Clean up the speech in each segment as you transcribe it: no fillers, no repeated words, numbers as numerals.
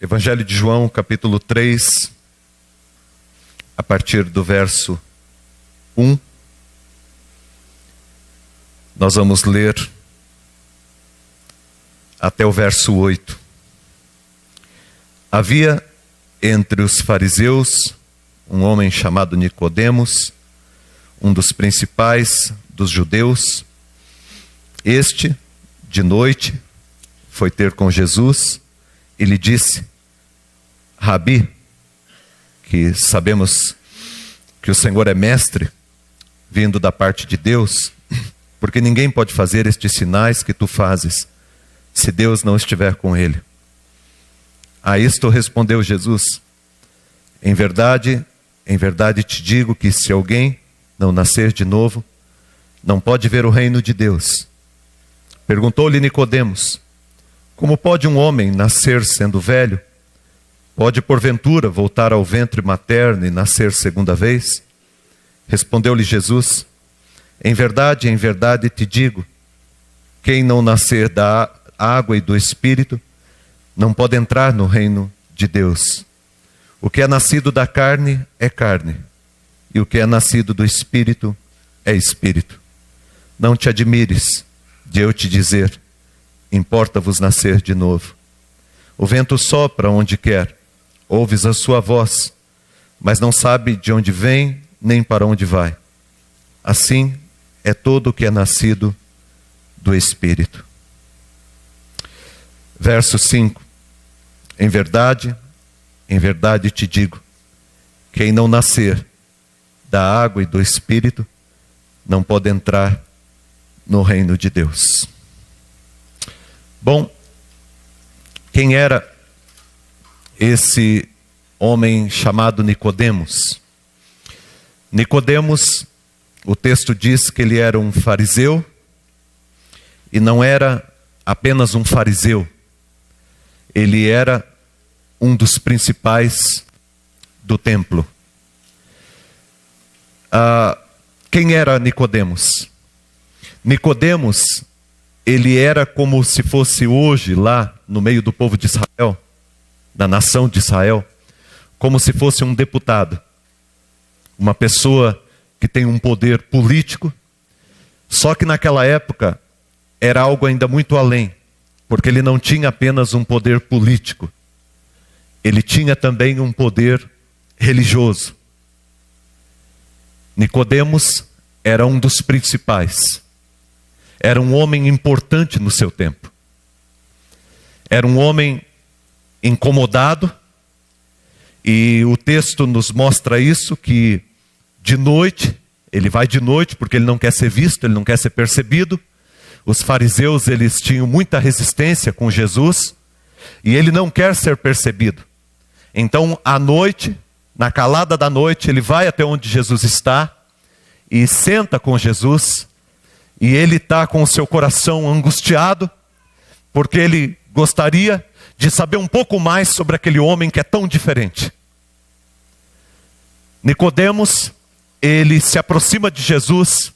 Evangelho de João, capítulo 3, a partir do verso 1. Nós vamos ler até o verso 8. Havia entre os fariseus um homem chamado Nicodemos, um dos principais dos judeus. Este, de noite, foi ter com Jesus e lhe disse: Rabi, que sabemos que o Senhor é mestre, vindo da parte de Deus, porque ninguém pode fazer estes sinais que tu fazes, se Deus não estiver com ele. A isto respondeu Jesus: em verdade te digo que se alguém não nascer de novo, não pode ver o reino de Deus. Perguntou-lhe Nicodemos: como pode um homem nascer sendo velho? Pode porventura voltar ao ventre materno e nascer segunda vez? Respondeu-lhe Jesus: em verdade te digo, quem não nascer da água e do Espírito, não pode entrar no reino de Deus. O que é nascido da carne é carne, e o que é nascido do Espírito é Espírito. Não te admires de eu te dizer: importa-vos nascer de novo. O vento sopra onde quer, ouves a sua voz, mas não sabe de onde vem nem para onde vai. Assim é todo o que é nascido do Espírito. Verso 5. Em verdade te digo, quem não nascer da água e do Espírito, não pode entrar no reino de Deus. Bom, quem era esse homem chamado Nicodemos? Nicodemos, o texto diz que ele era um fariseu, e não era apenas um fariseu, ele era um dos principais do templo. Quem era Nicodemos? Nicodemos, ele era como se fosse hoje lá no meio do povo de Israel, da nação de Israel, como se fosse um deputado, uma pessoa que tem um poder político. Só que naquela época era algo ainda muito além, porque ele não tinha apenas um poder político, ele tinha também um poder religioso. Nicodemos era um dos principais. Era um homem importante no seu tempo. Era um homem incomodado. E o texto nos mostra isso, que de noite, ele vai de noite porque ele não quer ser visto, ele não quer ser percebido. Os fariseus, eles tinham muita resistência com Jesus, e ele não quer ser percebido. Então, à noite, na calada da noite, ele vai até onde Jesus está e senta com Jesus. E ele está com o seu coração angustiado, porque ele gostaria de saber um pouco mais sobre aquele homem que é tão diferente. Nicodemos, ele se aproxima de Jesus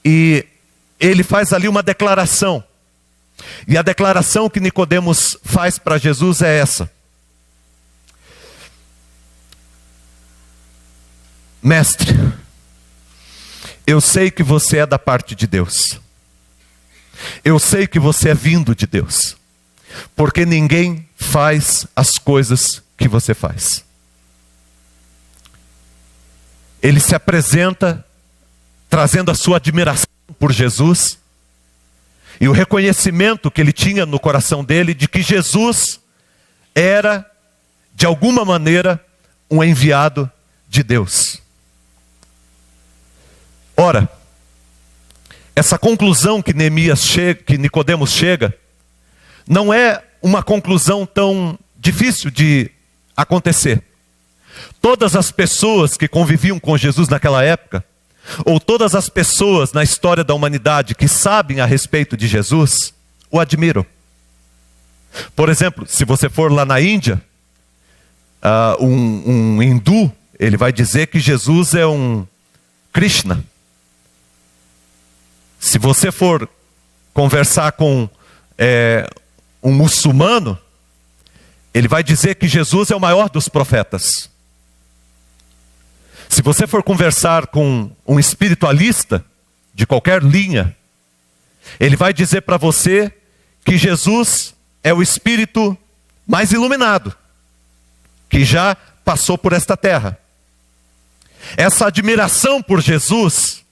e ele faz ali uma declaração. E a declaração que Nicodemos faz para Jesus é essa: mestre, eu sei que você é da parte de Deus. Eu sei que você é vindo de Deus, porque ninguém faz as coisas que você faz. Ele se apresenta trazendo a sua admiração por Jesus e o reconhecimento que ele tinha no coração dele de que Jesus era, de alguma maneira, um enviado de Deus. Ora, essa conclusão que Nicodemos chega, não é uma conclusão tão difícil de acontecer. Todas as pessoas que conviviam com Jesus naquela época, ou todas as pessoas na história da humanidade que sabem a respeito de Jesus, o admiram. Por exemplo, se você for lá na Índia, um hindu, ele vai dizer que Jesus é um Krishna. Se você for conversar com um muçulmano, ele vai dizer que Jesus é o maior dos profetas. Se você for conversar com um espiritualista de qualquer linha, ele vai dizer para você que Jesus é o espírito mais iluminado que já passou por esta terra. Essa admiração por Jesus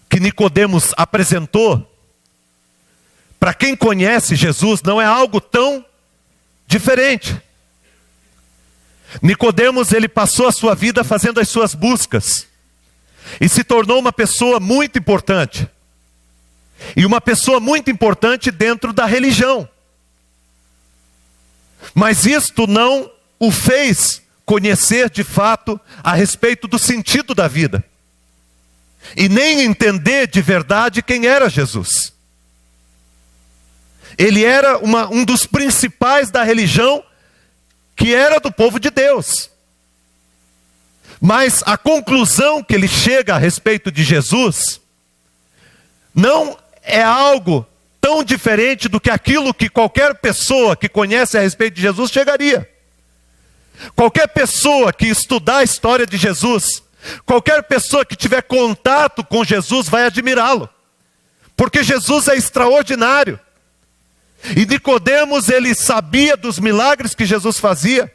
que Nicodemos apresentou, para quem conhece Jesus, não é algo tão diferente. Nicodemos, ele passou a sua vida fazendo as suas buscas e se tornou uma pessoa muito importante. E uma pessoa muito importante dentro da religião. Mas isto não o fez conhecer de fato a respeito do sentido da vida. E nem entender de verdade quem era Jesus. Ele era um dos principais da religião, que era do povo de Deus. Mas a conclusão que ele chega a respeito de Jesus não é algo tão diferente do que aquilo que qualquer pessoa que conhece a respeito de Jesus chegaria. Qualquer pessoa que estudar a história de Jesus, qualquer pessoa que tiver contato com Jesus vai admirá-lo. Porque Jesus é extraordinário. E Nicodemos, ele sabia dos milagres que Jesus fazia.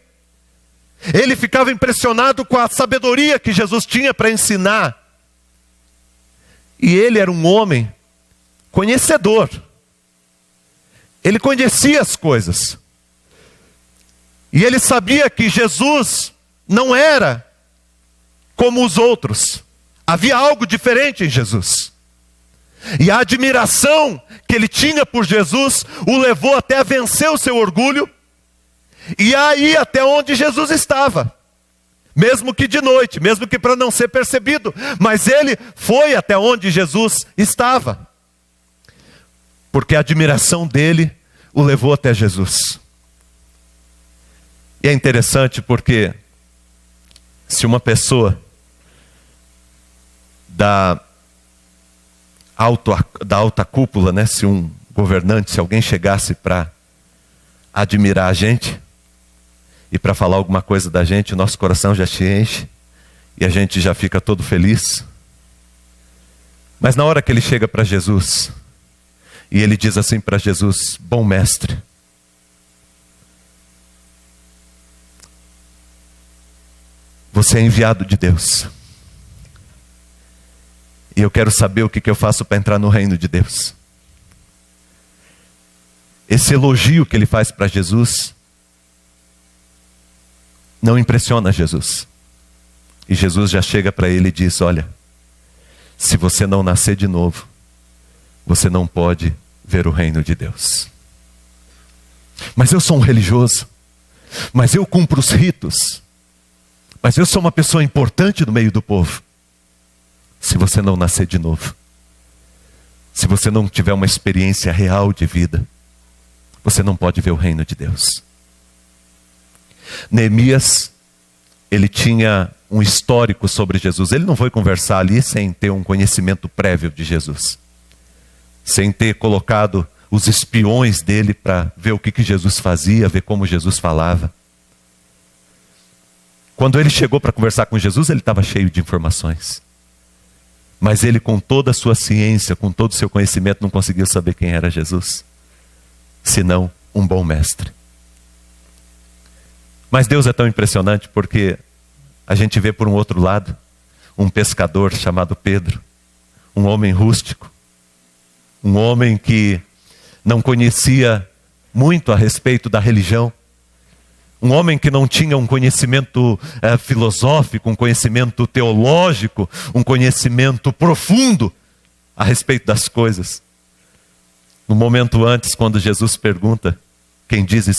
Ele ficava impressionado com a sabedoria que Jesus tinha para ensinar. E ele era um homem conhecedor. Ele conhecia as coisas. E ele sabia que Jesus não era como os outros. Havia algo diferente em Jesus. E a admiração que ele tinha por Jesus o levou até a vencer o seu orgulho e a ir até onde Jesus estava. Mesmo que de noite, mesmo que para não ser percebido. Mas ele foi até onde Jesus estava. Porque a admiração dele o levou até Jesus. E é interessante porque se uma pessoa da alta cúpula, né, se um governante, se alguém chegasse para admirar a gente e para falar alguma coisa da gente, o nosso coração já se enche e a gente já fica todo feliz. Mas na hora que ele chega para Jesus e ele diz assim para Jesus: bom mestre, você é enviado de Deus. E eu quero saber o que eu faço para entrar no reino de Deus. Esse elogio que ele faz para Jesus não impressiona Jesus. E Jesus já chega para ele e diz: olha, se você não nascer de novo, você não pode ver o reino de Deus. Mas eu sou um religioso, mas eu cumpro os ritos, mas eu sou uma pessoa importante no meio do povo. Se você não nascer de novo, se você não tiver uma experiência real de vida, você não pode ver o reino de Deus. Neemias, ele tinha um histórico sobre Jesus. Ele não foi conversar ali sem ter um conhecimento prévio de Jesus. Sem ter colocado os espiões dele para ver o que Jesus fazia, ver como Jesus falava. Quando ele chegou para conversar com Jesus, ele estava cheio de informações. Mas ele, com toda a sua ciência, com todo o seu conhecimento, não conseguiu saber quem era Jesus, senão um bom mestre. Mas Deus é tão impressionante porque a gente vê por um outro lado, um pescador chamado Pedro, um homem rústico, um homem que não conhecia muito a respeito da religião, um homem que não tinha um conhecimento filosófico, um conhecimento teológico, um conhecimento profundo a respeito das coisas. No momento antes, quando Jesus pergunta quem dizem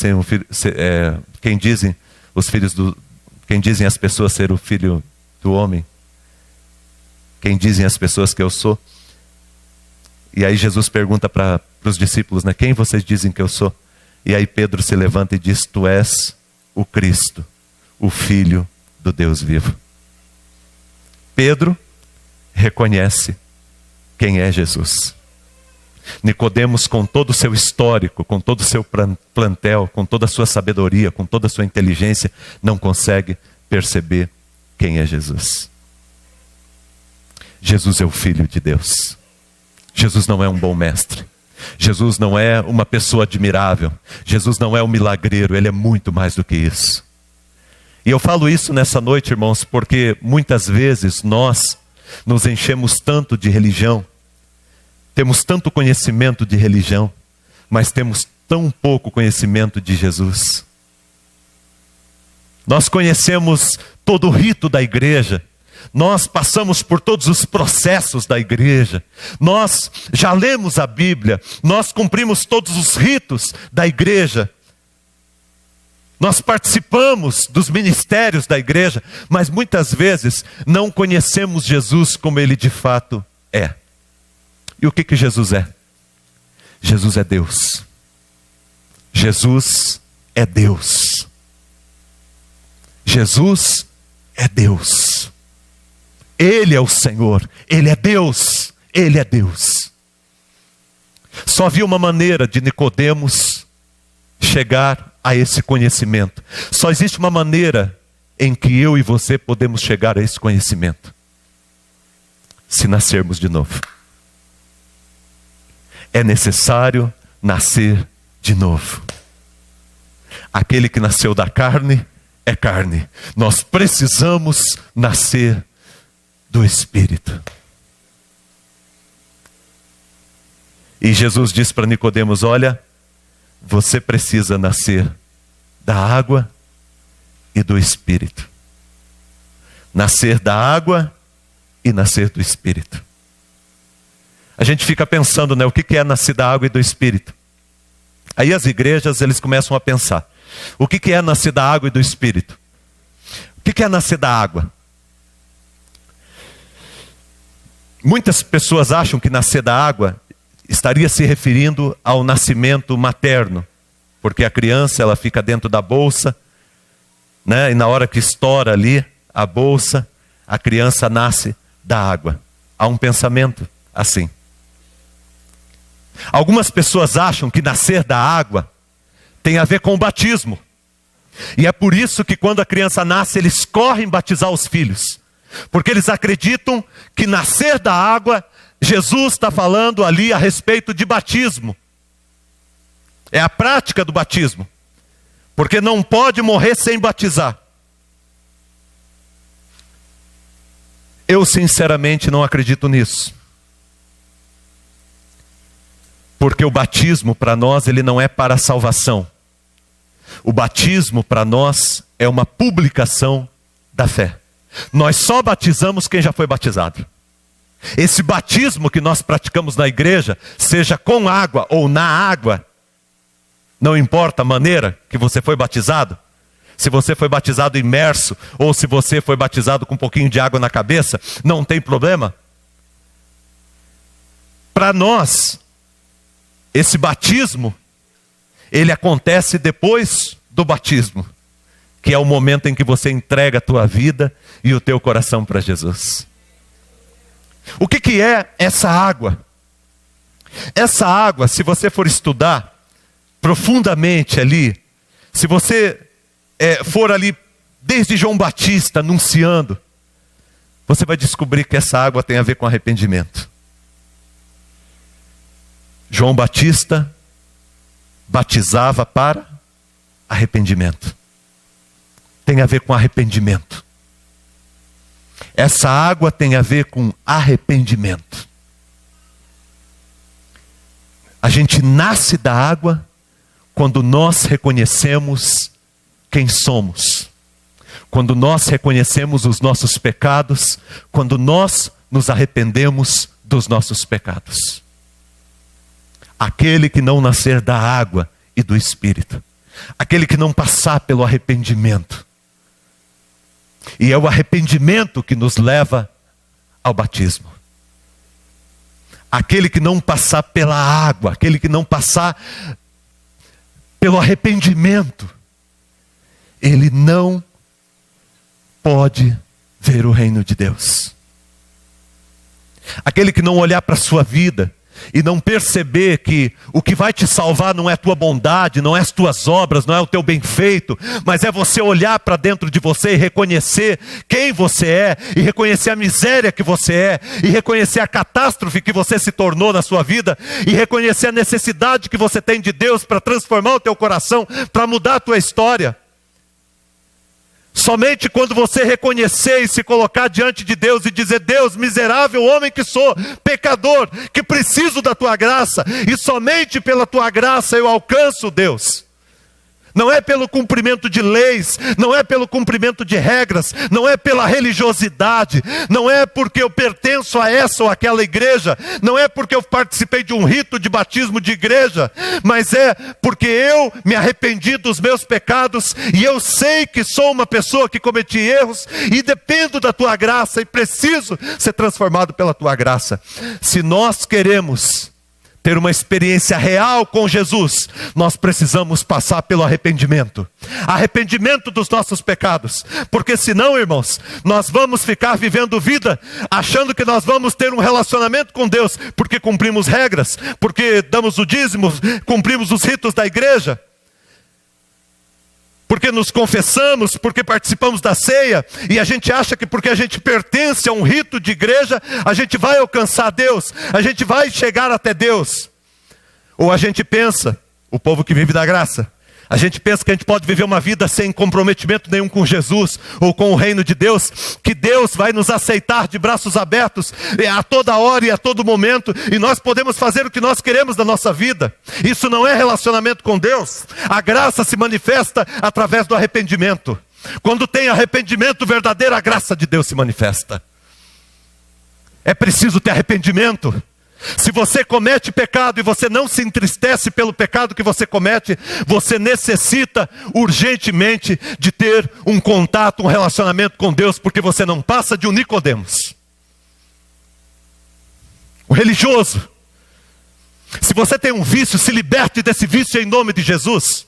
as pessoas ser o filho do homem, quem dizem as pessoas que eu sou? E aí Jesus pergunta para os discípulos, né, quem vocês dizem que eu sou? E aí Pedro se levanta e diz: tu és o Cristo, o Filho do Deus vivo. Pedro reconhece quem é Jesus. Nicodemos, com todo o seu histórico, com todo o seu plantel, com toda a sua sabedoria, com toda a sua inteligência, não consegue perceber quem é Jesus. Jesus é o Filho de Deus. Jesus não é um bom mestre. Jesus não é uma pessoa admirável. Jesus não é um milagreiro, ele é muito mais do que isso. E eu falo isso nessa noite, irmãos, porque muitas vezes nós nos enchemos tanto de religião, temos tanto conhecimento de religião, mas temos tão pouco conhecimento de Jesus. Nós conhecemos todo o rito da igreja, nós passamos por todos os processos da igreja, nós já lemos a Bíblia, nós cumprimos todos os ritos da igreja, nós participamos dos ministérios da igreja, mas muitas vezes não conhecemos Jesus como ele de fato é. E o que Jesus é? Jesus é Deus. Jesus é Deus. Jesus é Deus. Ele é o Senhor. Ele é Deus. Ele é Deus. Só havia uma maneira de Nicodemos chegar a esse conhecimento. Só existe uma maneira em que eu e você podemos chegar a esse conhecimento. Se nascermos de novo. É necessário nascer de novo. Aquele que nasceu da carne é carne. Nós precisamos nascer do Espírito. E Jesus diz para Nicodemos: olha, você precisa nascer da água e do Espírito. Nascer da água e nascer do Espírito. A gente fica pensando, né, o que é nascer da água e do Espírito? Aí as igrejas, eles começam a pensar: o que é nascer da água e do Espírito? O que é nascer da água? Muitas pessoas acham que nascer da água estaria se referindo ao nascimento materno, porque a criança, ela fica dentro da bolsa, né? E na hora que estoura ali a bolsa, a criança nasce da água. Há um pensamento assim. Algumas pessoas acham que nascer da água tem a ver com o batismo. E é por isso que quando a criança nasce, eles correm batizar os filhos. Porque eles acreditam que nascer da água, Jesus está falando ali a respeito de batismo. É a prática do batismo. Porque não pode morrer sem batizar. Eu sinceramente não acredito nisso. Porque o batismo para nós, ele não é para a salvação. O batismo para nós é uma publicação da fé. Nós só batizamos quem já foi batizado. Esse batismo que nós praticamos na igreja, seja com água ou na água, não importa a maneira que você foi batizado, se você foi batizado imerso, ou se você foi batizado com um pouquinho de água na cabeça, não tem problema. Para nós, esse batismo, ele acontece depois do batismo, que é o momento em que você entrega a tua vida e o teu coração para Jesus. O que é essa água? Essa água, se você for estudar profundamente ali, se você for ali desde João Batista anunciando, você vai descobrir que essa água tem a ver com arrependimento. João Batista batizava para arrependimento. Tem a ver com arrependimento. Essa água tem a ver com arrependimento. A gente nasce da água quando nós reconhecemos quem somos. Quando nós reconhecemos os nossos pecados, quando nós nos arrependemos dos nossos pecados. Aquele que não nascer da água e do Espírito, aquele que não passar pelo arrependimento, e é o arrependimento que nos leva ao batismo. Aquele que não passar pela água, aquele que não passar pelo arrependimento, ele não pode ver o reino de Deus. Aquele que não olhar para a sua vida e não perceber que o que vai te salvar não é a tua bondade, não é as tuas obras, não é o teu bem feito, mas é você olhar para dentro de você e reconhecer quem você é, e reconhecer a miséria que você é, e reconhecer a catástrofe que você se tornou na sua vida, e reconhecer a necessidade que você tem de Deus para transformar o teu coração, para mudar a tua história. Somente quando você reconhecer e se colocar diante de Deus e dizer: Deus, miserável homem que sou, pecador, que preciso da tua graça, e somente pela tua graça eu alcanço Deus. Não é pelo cumprimento de leis, não é pelo cumprimento de regras, não é pela religiosidade, não é porque eu pertenço a essa ou aquela igreja, não é porque eu participei de um rito de batismo de igreja, mas é porque eu me arrependi dos meus pecados e eu sei que sou uma pessoa que cometi erros e dependo da tua graça e preciso ser transformado pela tua graça. Se nós queremos ter uma experiência real com Jesus, nós precisamos passar pelo arrependimento. Arrependimento dos nossos pecados. Porque senão, irmãos, nós vamos ficar vivendo vida achando que nós vamos ter um relacionamento com Deus, porque cumprimos regras, porque damos o dízimo, cumprimos os ritos da igreja, porque nos confessamos, porque participamos da ceia, e a gente acha que porque a gente pertence a um rito de igreja, a gente vai alcançar Deus, a gente vai chegar até Deus. Ou a gente pensa, o povo que vive da graça, a gente pensa que a gente pode viver uma vida sem comprometimento nenhum com Jesus, ou com o reino de Deus, que Deus vai nos aceitar de braços abertos, a toda hora e a todo momento, e nós podemos fazer o que nós queremos da nossa vida. Isso não é relacionamento com Deus. A graça se manifesta através do arrependimento. Quando tem arrependimento verdadeiro, a graça de Deus se manifesta. É preciso ter arrependimento. Se você comete pecado e você não se entristece pelo pecado que você comete, você necessita urgentemente de ter um contato, um relacionamento com Deus, porque você não passa de um Nicodemos, o religioso. Se você tem um vício, se liberte desse vício em nome de Jesus.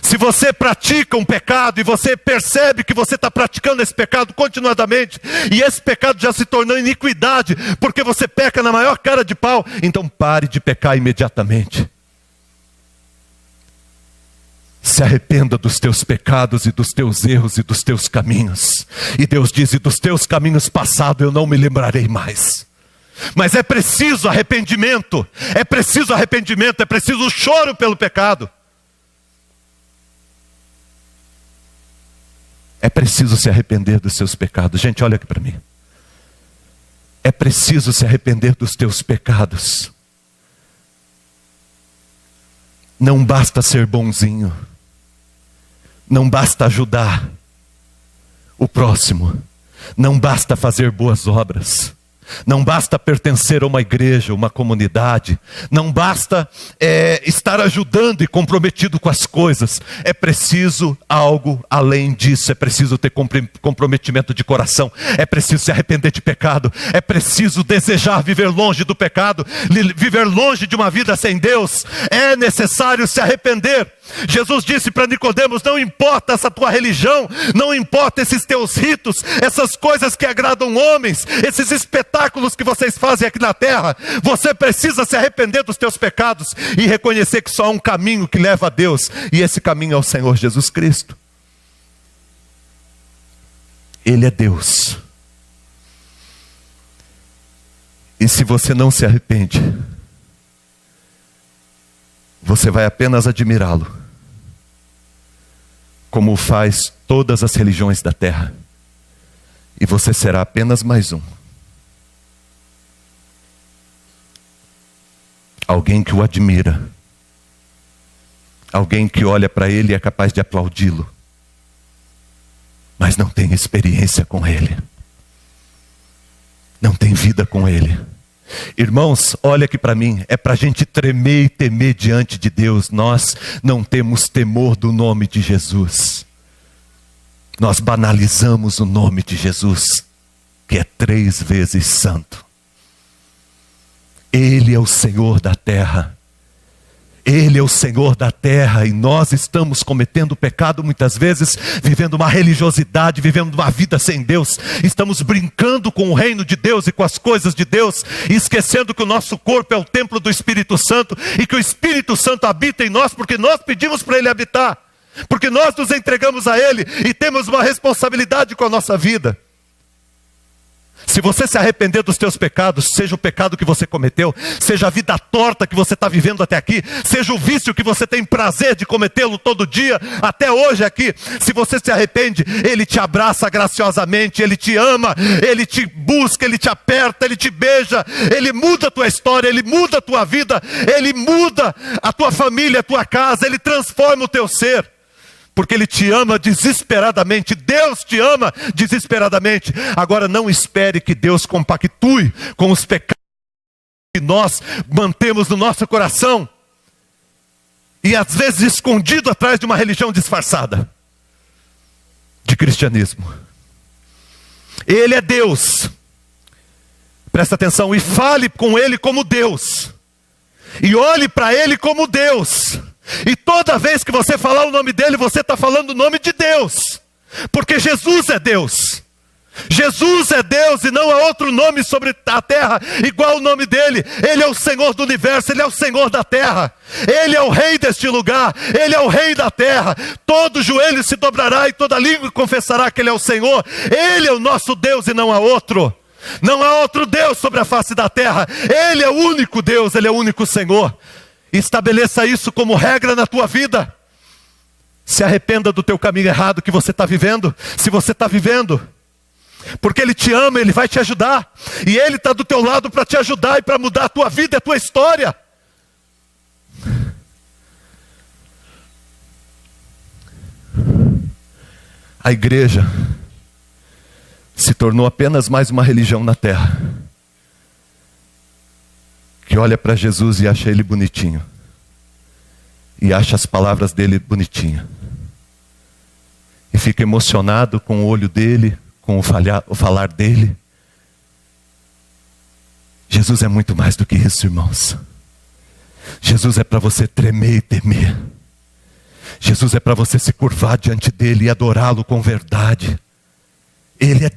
Se você pratica um pecado e você percebe que você está praticando esse pecado continuadamente, e esse pecado já se tornou iniquidade, porque você peca na maior cara de pau, então pare de pecar imediatamente. Se arrependa dos teus pecados e dos teus erros e dos teus caminhos. E Deus diz: e dos teus caminhos passados eu não me lembrarei mais. Mas é preciso arrependimento, é preciso choro pelo pecado. É preciso se arrepender dos seus pecados. Gente, olha aqui para mim. É preciso se arrepender dos teus pecados. Não basta ser bonzinho. Não basta ajudar o próximo. Não basta fazer boas obras. Não basta pertencer a uma igreja, uma comunidade. Não basta estar ajudando e comprometido com as coisas. É preciso algo além disso. É preciso ter comprometimento de coração. É preciso se arrepender de pecado. É preciso desejar viver longe do pecado, viver longe de uma vida sem Deus. É necessário se arrepender. Jesus disse para Nicodemos: não importa essa tua religião, não importa esses teus ritos, essas coisas que agradam homens, esses espetáculos que vocês fazem aqui na terra. Você precisa se arrepender dos teus pecados e reconhecer que só há um caminho que leva a Deus, e esse caminho é o Senhor Jesus Cristo. Ele é Deus. E se você não se arrepende, você vai apenas admirá-lo, como faz todas as religiões da terra, e você será apenas mais um. Alguém que o admira, alguém que olha para ele e é capaz de aplaudi-lo, mas não tem experiência com ele, não tem vida com ele. Irmãos, olha aqui para mim, é para a gente tremer e temer diante de Deus. Nós não temos temor do nome de Jesus. Nós banalizamos o nome de Jesus, que é 3 vezes santo. Ele é o Senhor da terra. Ele é o Senhor da terra e nós estamos cometendo pecado muitas vezes, vivendo uma religiosidade, vivendo uma vida sem Deus. Estamos brincando com o reino de Deus e com as coisas de Deus, e esquecendo que o nosso corpo é o templo do Espírito Santo e que o Espírito Santo habita em nós porque nós pedimos para Ele habitar, porque nós nos entregamos a Ele e temos uma responsabilidade com a nossa vida. Se você se arrepender dos teus pecados, seja o pecado que você cometeu, seja a vida torta que você está vivendo até aqui, seja o vício que você tem prazer de cometê-lo todo dia, até hoje aqui, se você se arrepende, Ele te abraça graciosamente, Ele te ama, Ele te busca, Ele te aperta, Ele te beija, Ele muda a tua história, Ele muda a tua vida, Ele muda a tua família, a tua casa, Ele transforma o teu ser. Porque Ele te ama desesperadamente. Deus te ama desesperadamente. Agora não espere que Deus compactue com os pecados que nós mantemos no nosso coração. E às vezes escondido atrás de uma religião disfarçada de cristianismo. Ele é Deus. Presta atenção e fale com Ele como Deus. E olhe para Ele como Deus. E toda vez que você falar o nome dele, você está falando o nome de Deus. Porque Jesus é Deus. Jesus é Deus e não há outro nome sobre a terra igual ao nome dele. Ele é o Senhor do universo, Ele é o Senhor da terra. Ele é o Rei deste lugar, Ele é o Rei da terra. Todo joelho se dobrará e toda língua confessará que Ele é o Senhor. Ele é o nosso Deus e não há outro. Não há outro Deus sobre a face da terra. Ele é o único Deus, Ele é o único Senhor. Estabeleça isso como regra na tua vida. Se arrependa do teu caminho errado que você está vivendo. Se você está vivendo, porque Ele te ama, Ele vai te ajudar. E Ele está do teu lado para te ajudar e para mudar a tua vida e a tua história. A igreja se tornou apenas mais uma religião na terra, que olha para Jesus e acha Ele bonitinho, e acha as palavras dele bonitinha, e fica emocionado com o olho dele, com o falar dele. Jesus é muito mais do que isso, irmãos. Jesus é para você tremer e temer. Jesus é para você se curvar diante dele e adorá-lo com verdade. Ele é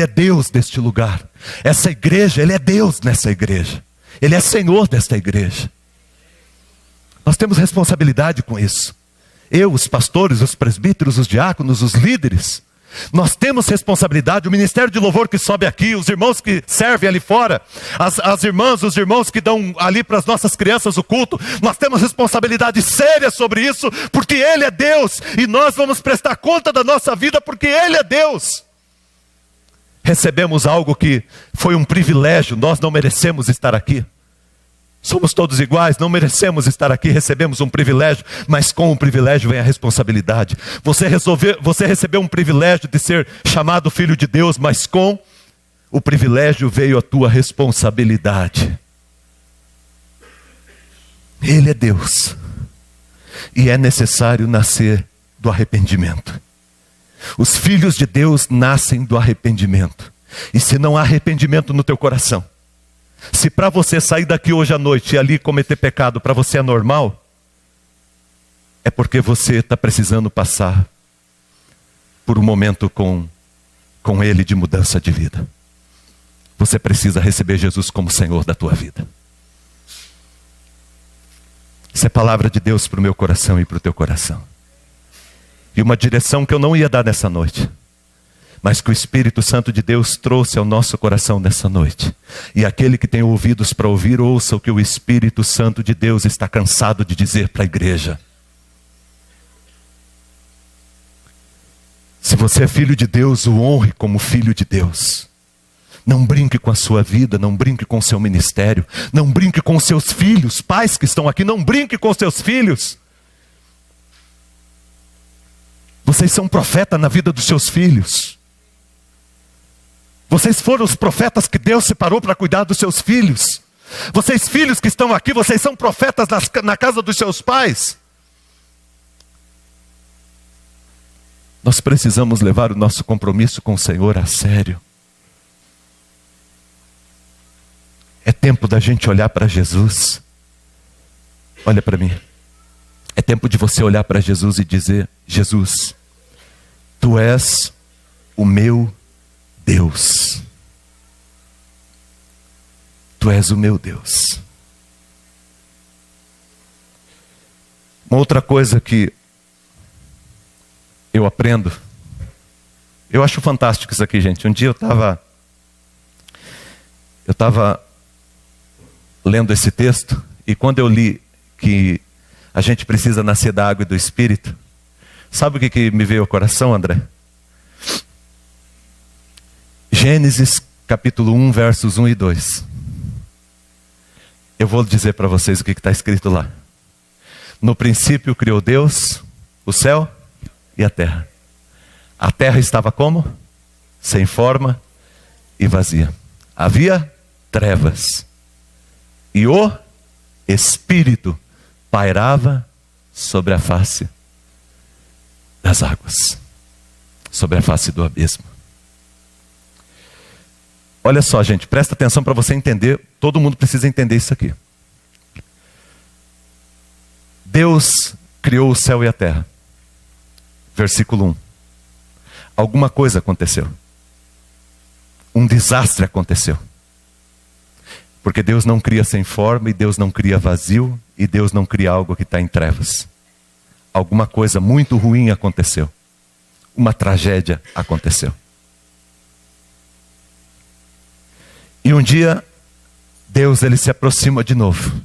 Deus deste lugar. Essa igreja, Ele é Deus nessa igreja. Ele é Senhor desta igreja. Nós temos responsabilidade com isso. Eu, os pastores, os presbíteros, os diáconos, os líderes, nós temos responsabilidade. O ministério de louvor que sobe aqui, os irmãos que servem ali fora, as irmãs, os irmãos que dão ali para as nossas crianças o culto, nós temos responsabilidade séria sobre isso, porque Ele é Deus, e nós vamos prestar conta da nossa vida, porque Ele é Deus. Recebemos algo que foi um privilégio, nós não merecemos estar aqui. Somos todos iguais, não merecemos estar aqui, recebemos um privilégio, mas com o privilégio vem a responsabilidade. Você recebeu um privilégio de ser chamado filho de Deus, mas com o privilégio veio a tua responsabilidade. Ele é Deus, e é necessário nascer do arrependimento. Os filhos de Deus nascem do arrependimento. E se não há arrependimento no teu coração, se para você sair daqui hoje à noite e ali cometer pecado para você é normal, é porque você está precisando passar por um momento com Ele de mudança de vida. Você precisa receber Jesus como Senhor da tua vida. Isso é palavra de Deus para o meu coração e para o teu coração. E uma direção que eu não ia dar nessa noite, mas que o Espírito Santo de Deus trouxe ao nosso coração nessa noite. E aquele que tem ouvidos para ouvir, ouça o que o Espírito Santo de Deus está cansado de dizer para a igreja. Se você é filho de Deus, o honre como filho de Deus. Não brinque com a sua vida, não brinque com o seu ministério, não brinque com os seus filhos. Pais que estão aqui, não brinque com os seus filhos. Vocês são profeta na vida dos seus filhos. Vocês foram os profetas que Deus separou para cuidar dos seus filhos. Vocês filhos que estão aqui, vocês são profetas na casa dos seus pais. Nós precisamos levar o nosso compromisso com o Senhor a sério. É tempo da gente olhar para Jesus Olha para mim. É tempo de você olhar para Jesus e dizer: Jesus, Tu és o meu Deus. Tu és o meu Deus. Uma outra coisa que eu aprendo, eu acho fantástico isso aqui, gente. Um dia eu estava lendo esse texto, e quando eu li que a gente precisa nascer da água e do Espírito, sabe o que me veio ao coração, André? Gênesis capítulo 1, versos 1 e 2. Eu vou dizer para vocês o que está escrito lá. No princípio criou Deus o céu e a terra. A terra estava como? Sem forma e vazia. Havia trevas. E o Espírito pairava sobre a face das águas, sobre a face do abismo. Olha só, gente, presta atenção para você entender. Todo mundo precisa entender isso aqui. Deus criou o céu e a terra. Versículo 1. Alguma coisa aconteceu. Um desastre aconteceu. Porque Deus não cria sem forma, e Deus não cria vazio, e Deus não cria algo que está em trevas. Alguma coisa muito ruim aconteceu. Uma tragédia aconteceu. E um dia, Deus ele se aproxima de novo.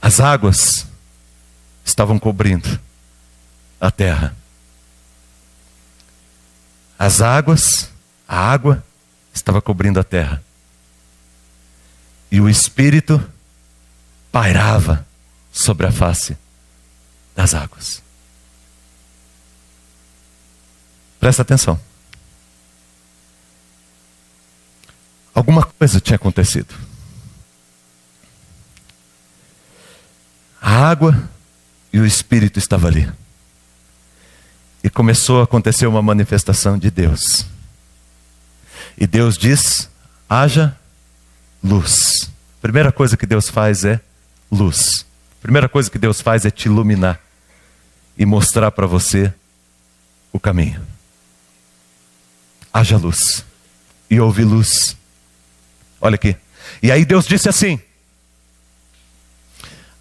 As águas estavam cobrindo a terra. A água estava cobrindo a terra. E o Espírito pairava sobre a face das águas. Presta atenção. Alguma coisa tinha acontecido. A água e o Espírito estavam ali. E começou a acontecer uma manifestação de Deus. E Deus diz: haja luz. Primeira coisa que Deus faz é luz. Primeira coisa que Deus faz é te iluminar e mostrar para você o caminho. Haja luz. E houve luz. Olha aqui. E aí Deus disse assim: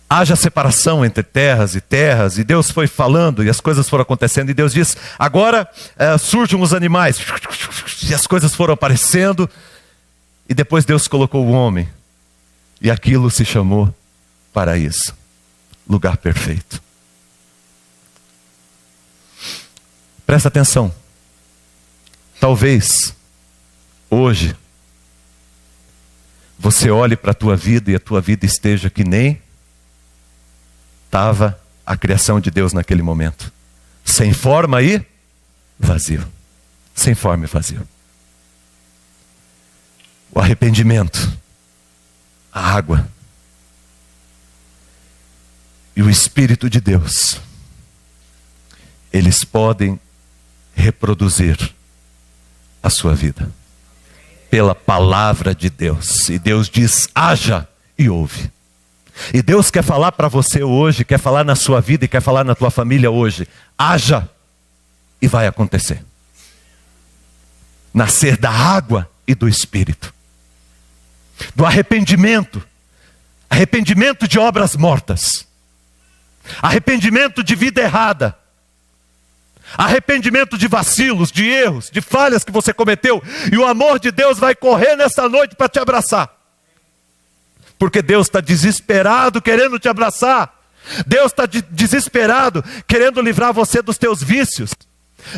haja separação entre terras, e Deus foi falando, e as coisas foram acontecendo, e Deus diz: agora surjam os animais, e as coisas foram aparecendo, e depois Deus colocou o homem, e aquilo se chamou paraíso, lugar perfeito. Presta atenção. Talvez hoje você olhe para a tua vida e a tua vida esteja que nem estava a criação de Deus naquele momento. Sem forma e vazio. Sem forma e vazio. O arrependimento, a água e o Espírito de Deus, eles podem reproduzir a sua vida pela palavra de Deus. E Deus diz: haja, e ouve. E Deus quer falar para você hoje, quer falar na sua vida e quer falar na tua família hoje: haja, e vai acontecer. Nascer da água e do Espírito. Do arrependimento. Arrependimento de obras mortas. Arrependimento de vida errada. Arrependimento de vacilos, de erros, de falhas que você cometeu. E o amor de Deus vai correr nessa noite para te abraçar. Porque Deus está desesperado querendo te abraçar. Deus está desesperado querendo livrar você dos teus vícios.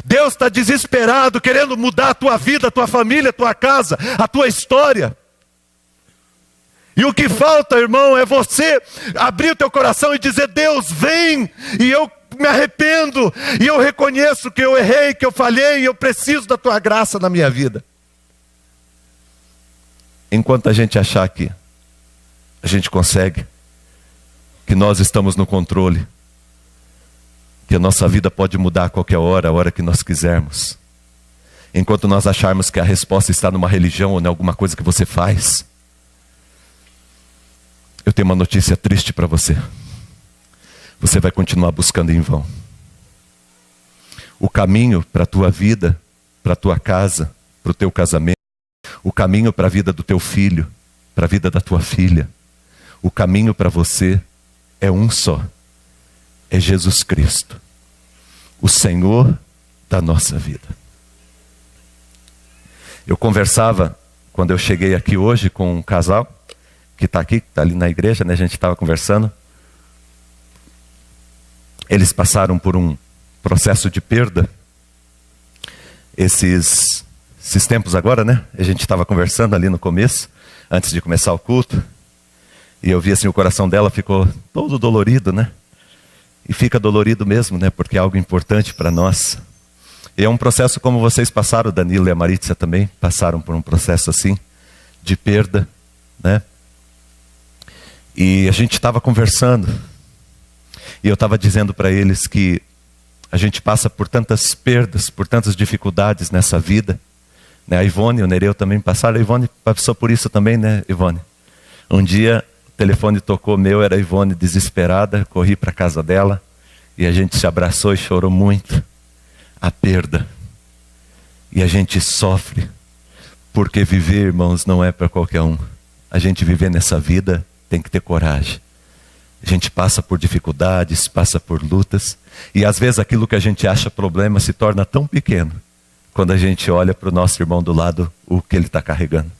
Deus está desesperado querendo mudar a tua vida, a tua família, a tua casa, a tua história. E o que falta, irmão, é você abrir o teu coração e dizer: Deus, vem, e eu me arrependo, e eu reconheço que eu errei, que eu falhei, e eu preciso da tua graça na minha vida. Enquanto a gente achar que a gente consegue, que nós estamos no controle, que a nossa vida pode mudar a qualquer hora, a hora que nós quisermos. Enquanto nós acharmos que a resposta está numa religião ou em alguma coisa que você faz, Eu tenho uma notícia triste para você. Você vai continuar buscando em vão. O caminho para a tua vida, para a tua casa, para o teu casamento, o caminho para a vida do teu filho, para a vida da tua filha, o caminho para você é um só. É Jesus Cristo, o Senhor da nossa vida. Eu conversava, quando eu cheguei aqui hoje, com um casal, que está aqui, que está ali na igreja, né? A gente estava conversando. Eles passaram por um processo de perda. Esses tempos agora, né? A gente estava conversando ali no começo, antes de começar o culto. E eu vi assim, o coração dela ficou todo dolorido, né? E fica dolorido mesmo, né? Porque é algo importante para nós. E é um processo como vocês passaram, Danilo e a Marícia também passaram por um processo assim, de perda, né? E a gente estava conversando. E eu estava dizendo para eles que a gente passa por tantas perdas, por tantas dificuldades nessa vida. Né? A Ivone e o Nereu também passaram. A Ivone passou por isso também, né, Ivone? Um dia o telefone tocou meu, era a Ivone desesperada, corri para a casa dela e a gente se abraçou e chorou muito. A perda. E a gente sofre, porque viver, irmãos, não é para qualquer um. A gente viver nessa vida tem que ter coragem. A gente passa por dificuldades, passa por lutas, e às vezes aquilo que a gente acha problema se torna tão pequeno, quando a gente olha para o nosso irmão do lado, o que ele está carregando.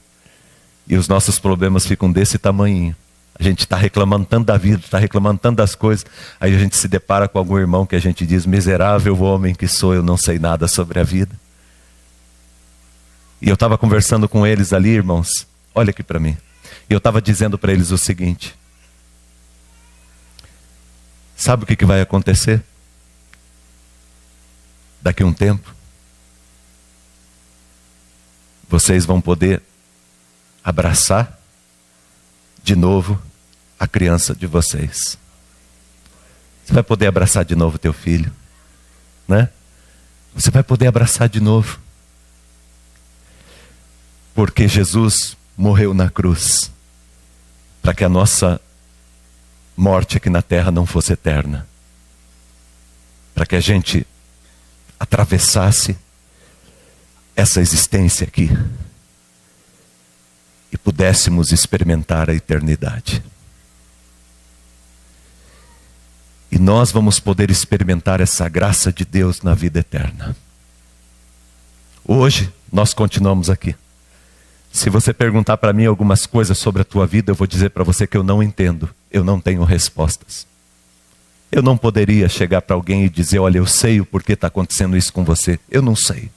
E os nossos problemas ficam desse tamanhinho. A gente está reclamando tanto da vida, está reclamando tanto das coisas, aí a gente se depara com algum irmão que a gente diz: miserável homem que sou, eu não sei nada sobre a vida. E eu estava conversando com eles ali, irmãos, olha aqui para mim. E eu estava dizendo para eles o seguinte: sabe o que vai acontecer? Daqui a um tempo, vocês vão poder abraçar de novo a criança de vocês. Você vai poder abraçar de novo teu filho, né? Você vai poder abraçar de novo. Porque Jesus morreu na cruz para que a nossa morte aqui na terra não fosse eterna. Para que a gente atravessasse essa existência aqui e pudéssemos experimentar a eternidade. E nós vamos poder experimentar essa graça de Deus na vida eterna. Hoje nós continuamos aqui. Se você perguntar para mim algumas coisas sobre a tua vida, eu vou dizer para você que eu não entendo. Eu não tenho respostas. Eu não poderia chegar para alguém e dizer: olha, eu sei o porquê está acontecendo isso com você. Eu não sei.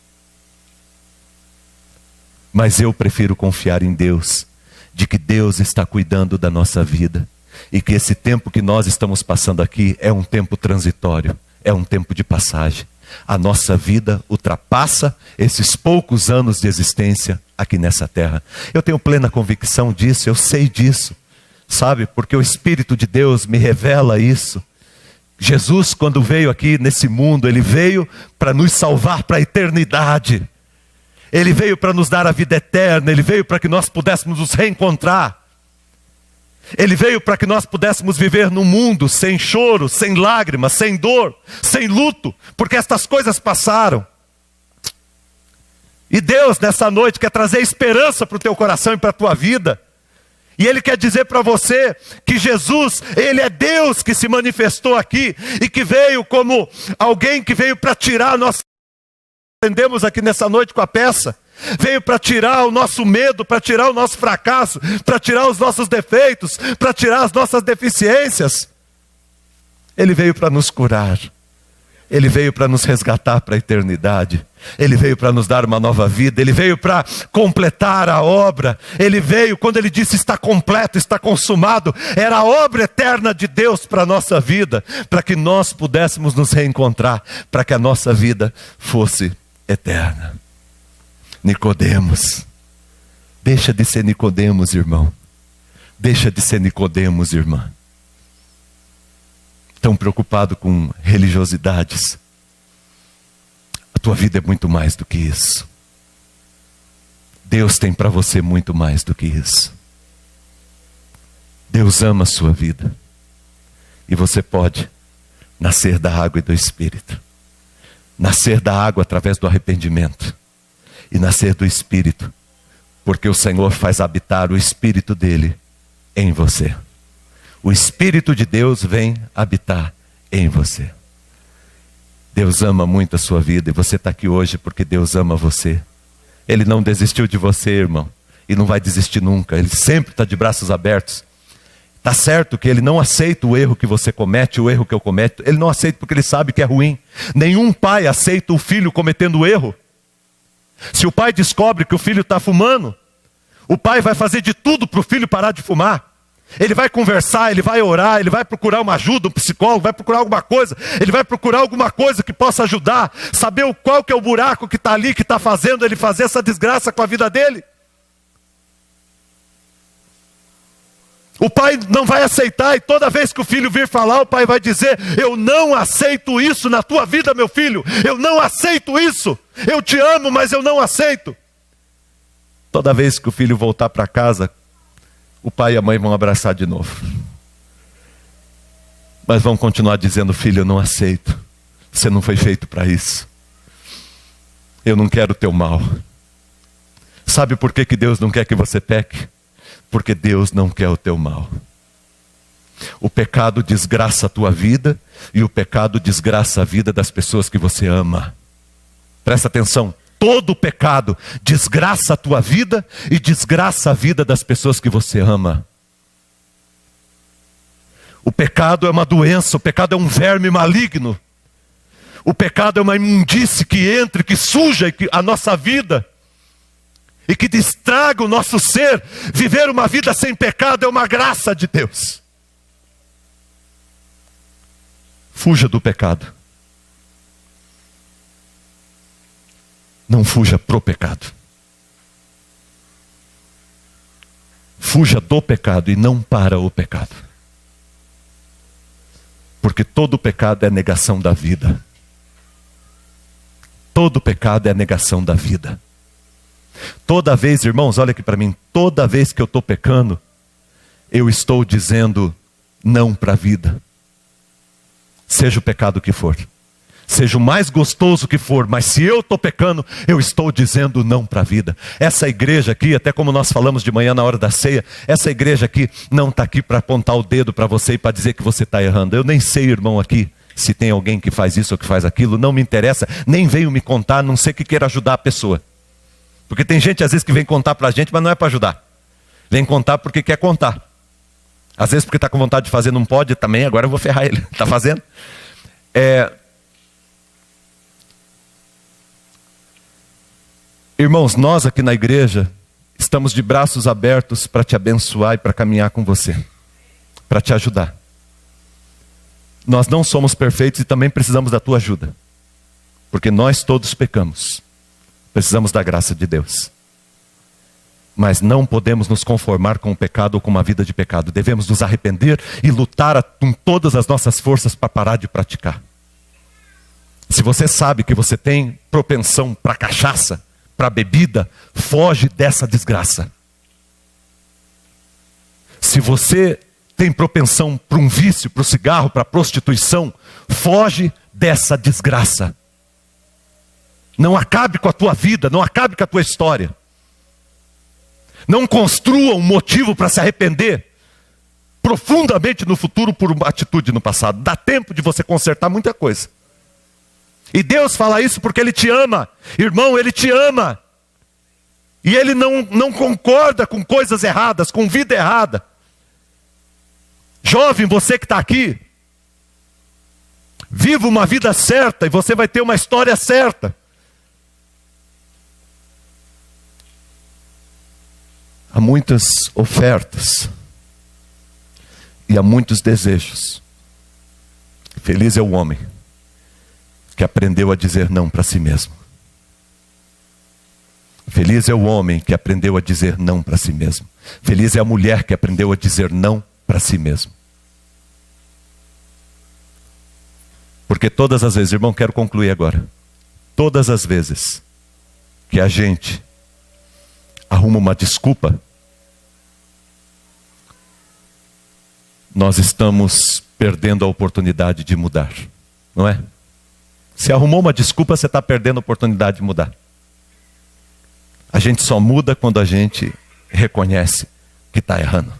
Mas eu prefiro confiar em Deus, de que Deus está cuidando da nossa vida. E que esse tempo que nós estamos passando aqui é um tempo transitório. É um tempo de passagem. A nossa vida ultrapassa esses poucos anos de existência aqui nessa terra. Eu tenho plena convicção disso, eu sei disso. Sabe, porque o Espírito de Deus me revela isso. Jesus, quando veio aqui nesse mundo, Ele veio para nos salvar para a eternidade. Ele veio para nos dar a vida eterna, Ele veio para que nós pudéssemos nos reencontrar. Ele veio para que nós pudéssemos viver num mundo sem choro, sem lágrimas, sem dor, sem luto, porque estas coisas passaram. E Deus, nessa noite, quer trazer esperança para o teu coração e para a tua vida. E Ele quer dizer para você que Jesus, Ele é Deus que se manifestou aqui e que veio como alguém que veio para tirar a nossa... Aprendemos aqui nessa noite com a peça. Veio para tirar o nosso medo, para tirar o nosso fracasso, para tirar os nossos defeitos, para tirar as nossas deficiências. Ele veio para nos curar. Ele veio para nos resgatar para a eternidade. Ele veio para nos dar uma nova vida. Ele veio para completar a obra. Ele veio, quando Ele disse está completo, está consumado, era a obra eterna de Deus para a nossa vida, para que nós pudéssemos nos reencontrar, para que a nossa vida fosse eterna. Nicodemos, deixa de ser Nicodemos, irmão. Deixa de ser Nicodemos, irmã. Tão preocupado com religiosidades. A tua vida é muito mais do que isso. Deus tem para você muito mais do que isso. Deus ama a sua vida. E você pode nascer da água e do Espírito. Nascer da água através do arrependimento. E nascer do Espírito, porque o Senhor faz habitar o Espírito dele em você. O Espírito de Deus vem habitar em você. Deus ama muito a sua vida e você está aqui hoje porque Deus ama você. Ele não desistiu de você, irmão, e não vai desistir nunca. Ele sempre está de braços abertos. Está certo que Ele não aceita o erro que você comete, o erro que eu cometo. Ele não aceita porque Ele sabe que é ruim. Nenhum pai aceita o filho cometendo erro. Se o pai descobre que o filho está fumando, o pai vai fazer de tudo para o filho parar de fumar. Ele vai conversar, ele vai orar, ele vai procurar uma ajuda, um psicólogo, vai procurar alguma coisa. Ele vai procurar alguma coisa que possa ajudar. Saber qual que é o buraco que está ali, que está fazendo ele fazer essa desgraça com a vida dele. O pai não vai aceitar, e toda vez que o filho vir falar, o pai vai dizer: eu não aceito isso na tua vida, meu filho. Eu não aceito isso. Eu te amo, mas eu não aceito. Toda vez que o filho voltar para casa, o pai e a mãe vão abraçar de novo. Mas vão continuar dizendo: filho, eu não aceito. Você não foi feito para isso. Eu não quero o teu mal. Sabe por que Deus não quer que você peque? Porque Deus não quer o teu mal. O pecado desgraça a tua vida e o pecado desgraça a vida das pessoas que você ama. Presta atenção. Todo pecado desgraça a tua vida e desgraça a vida das pessoas que você ama. O pecado é uma doença, o pecado é um verme maligno. O pecado é uma imundície que entra, que suja a nossa vida e que estraga o nosso ser. Viver uma vida sem pecado é uma graça de Deus. Fuja do pecado. Não fuja pro pecado. Fuja do pecado e não para o pecado. Porque todo pecado é negação da vida. Todo pecado é negação da vida. Toda vez, irmãos, olha aqui para mim, toda vez que eu estou pecando, eu estou dizendo não para a vida. Seja o pecado que for. Seja o mais gostoso que for, mas se eu estou pecando, eu estou dizendo não para a vida. Essa igreja aqui, até como nós falamos de manhã na hora da ceia, essa igreja aqui não está aqui para apontar o dedo para você e para dizer que você está errando. Eu nem sei, irmão, aqui, se tem alguém que faz isso ou que faz aquilo, não me interessa, nem veio me contar, a não ser que queira ajudar a pessoa. Porque tem gente às vezes que vem contar para a gente, mas não é para ajudar. Vem contar porque quer contar. Às vezes porque está com vontade de fazer, não pode também, agora eu vou ferrar ele. Está fazendo? Irmãos, nós aqui na igreja estamos de braços abertos para te abençoar e para caminhar com você, para te ajudar. Nós não somos perfeitos e também precisamos da tua ajuda, porque nós todos pecamos, precisamos da graça de Deus. Mas não podemos nos conformar com o pecado ou com uma vida de pecado. Devemos nos arrepender e lutar com todas as nossas forças para parar de praticar. Se você sabe que você tem propensão para cachaça, para bebida, foge dessa desgraça. Se você tem propensão para um vício, para o cigarro, para a prostituição, foge dessa desgraça. Não acabe com a tua vida, não acabe com a tua história. Não construa um motivo para se arrepender profundamente no futuro por uma atitude no passado. Dá tempo de você consertar muita coisa. E Deus fala isso porque Ele te ama. Irmão, Ele te ama. E Ele não concorda com coisas erradas, com vida errada. Jovem, você que está aqui, viva uma vida certa e você vai ter uma história certa. Há muitas ofertas e há muitos desejos. Feliz é o homem que aprendeu a dizer não para si mesmo. Feliz é o homem que aprendeu a dizer não para si mesmo. Feliz é a mulher que aprendeu a dizer não para si mesmo. Porque todas as vezes, irmão, quero concluir agora. Todas as vezes que a gente arruma uma desculpa, nós estamos perdendo a oportunidade de mudar, não é? Se arrumou uma desculpa, você está perdendo a oportunidade de mudar. A gente só muda quando a gente reconhece que está errando.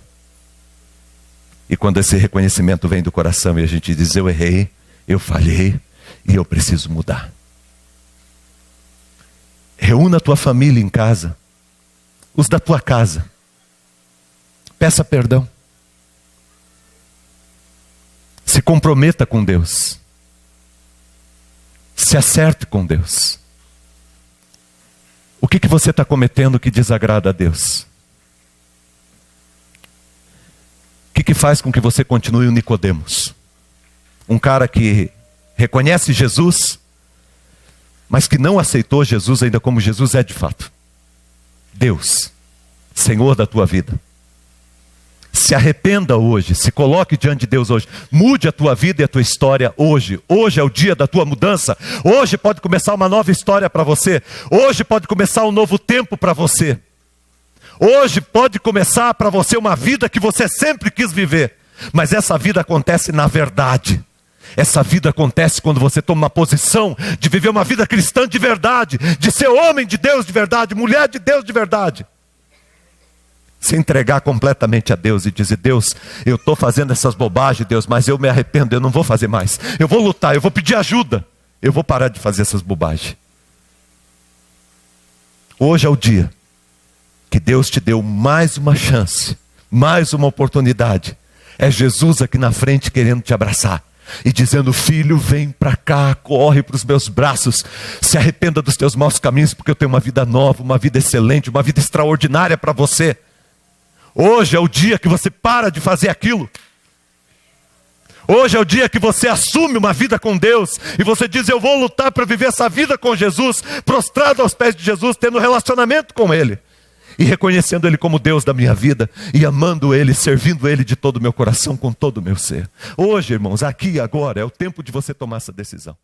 E quando esse reconhecimento vem do coração e a gente diz: eu errei, eu falhei e eu preciso mudar. Reúna a tua família em casa, os da tua casa. Peça perdão. Se comprometa com Deus. Se acerte com Deus. O que você está cometendo que desagrada a Deus? O que faz com que você continue o Nicodemos? Um cara que reconhece Jesus, mas que não aceitou Jesus ainda como Jesus é de fato. Deus, Senhor da tua vida. Se arrependa hoje, se coloque diante de Deus hoje. Mude a tua vida e a tua história hoje. Hoje é o dia da tua mudança. Hoje pode começar uma nova história para você. Hoje pode começar um novo tempo para você. Hoje pode começar para você uma vida que você sempre quis viver. Mas essa vida acontece na verdade. Essa vida acontece quando você toma uma posição de viver uma vida cristã de verdade. De ser homem de Deus de verdade, mulher de Deus de verdade. Se entregar completamente a Deus e dizer: Deus, eu estou fazendo essas bobagens, Deus, mas eu me arrependo, eu não vou fazer mais. Eu vou lutar, eu vou pedir ajuda. Eu vou parar de fazer essas bobagens. Hoje é o dia que Deus te deu mais uma chance, mais uma oportunidade. É Jesus aqui na frente querendo te abraçar e dizendo: filho, vem para cá, corre para os meus braços, se arrependa dos teus maus caminhos, porque eu tenho uma vida nova, uma vida excelente, uma vida extraordinária para você. Hoje é o dia que você para de fazer aquilo. Hoje é o dia que você assume uma vida com Deus e você diz: eu vou lutar para viver essa vida com Jesus, prostrado aos pés de Jesus, tendo relacionamento com Ele e reconhecendo Ele como Deus da minha vida e amando Ele, servindo Ele de todo o meu coração, com todo o meu ser. Hoje, irmãos, aqui e agora é o tempo de você tomar essa decisão.